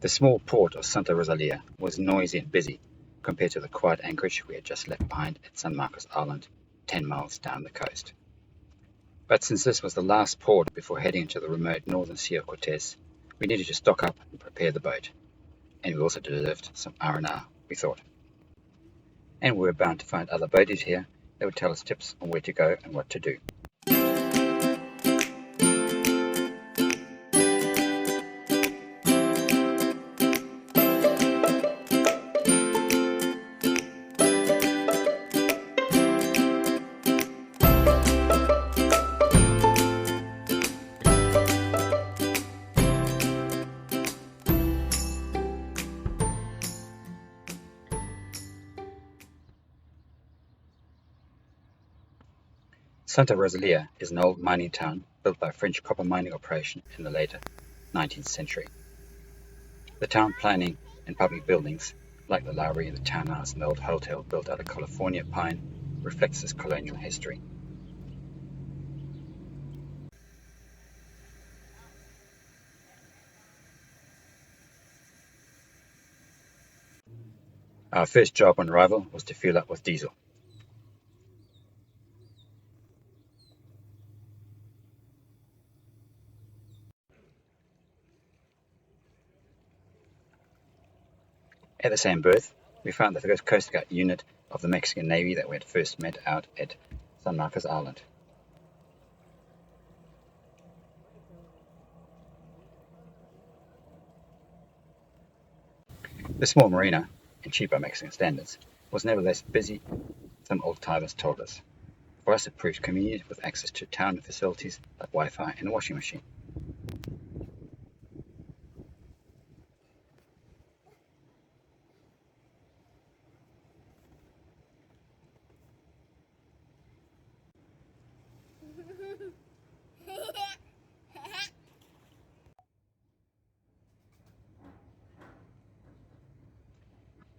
The small port of Santa Rosalia was noisy and busy compared to the quiet anchorage we had just left behind at San Marcos Island, 10 miles down the coast. But since this was the last port before heading into the remote northern Sea of Cortez, we needed to stock up and prepare the boat. And we also deserved some R&R, we thought. And we were bound to find other boaties here that would tell us tips on where to go and what to do. Santa Rosalia is an old mining town built by a French copper mining operation in the later 19th century. The town planning and public buildings, like the library, the townhouse and the old hotel built out of California pine, reflects this colonial history. Our first job on arrival was to fuel up with diesel. At the same berth, we found the Coast Guard unit of the Mexican Navy that we had first met out at San Marcos Island. The small marina, and cheap by Mexican standards, was nevertheless busy, some old-timers told us. For us it proved convenient with access to town facilities like Wi-Fi and a washing machine.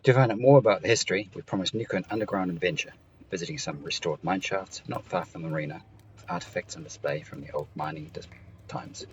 To find out more about the history, we promised Nico an underground adventure, visiting some restored mine shafts not far from the marina, with artifacts on display from the old mining times.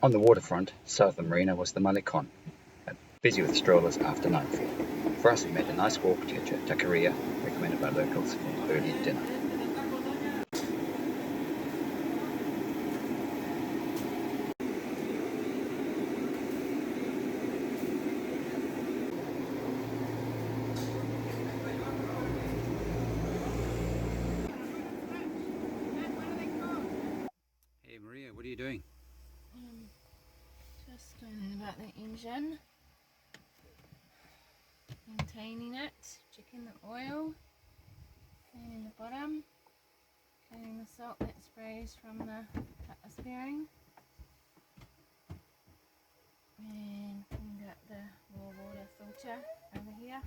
On the waterfront, south of the marina, was the Malecon, busy with strollers after nightfall. For us, we made a nice walk to taqueria, recommended by locals for an early dinner. Hey Maria, what are you doing? Just learning about the engine, maintaining it, checking the oil, cleaning the bottom, cleaning the salt that sprays from the cutlass bearing, and cleaned out the raw water filter over here.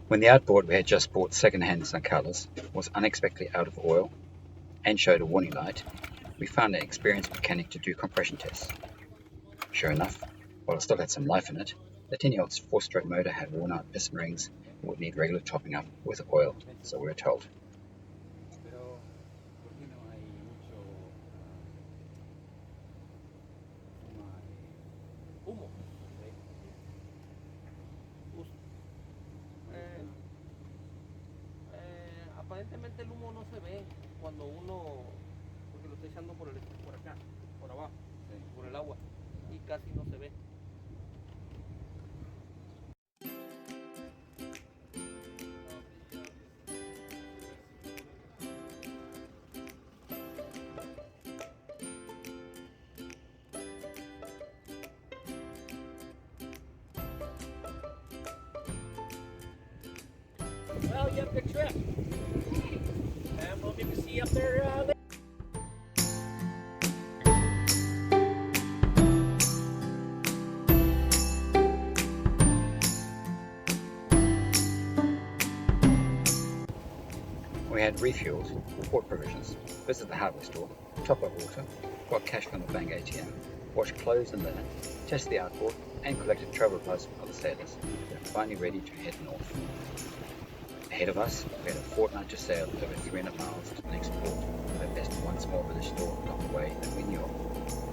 When the outboard we had just bought second-hand in St. Carlos was unexpectedly out of oil and showed a warning light, we found an experienced mechanic to do compression tests. Sure enough, while it still had some life in it, the 10-year-old's four-stroke motor had worn out piston rings and would need regular topping up with oil, so we were told. Aparentemente el humo no se ve cuando uno, porque lo está echando por acá, por abajo, sí, por el agua, y casi no se ve. Well, you have a good trip. And we'll get to see you up there later. We had refueled, bought provisions, visited the hardware store, top up water, got cash from the bank ATM, washed clothes and linen, tested the outboard, and collected travel advice from other sailors. We were finally ready to head north. Ahead of us, we had a fortnight to sail over 300 miles to the next port, where best one small village store along the way that we knew of.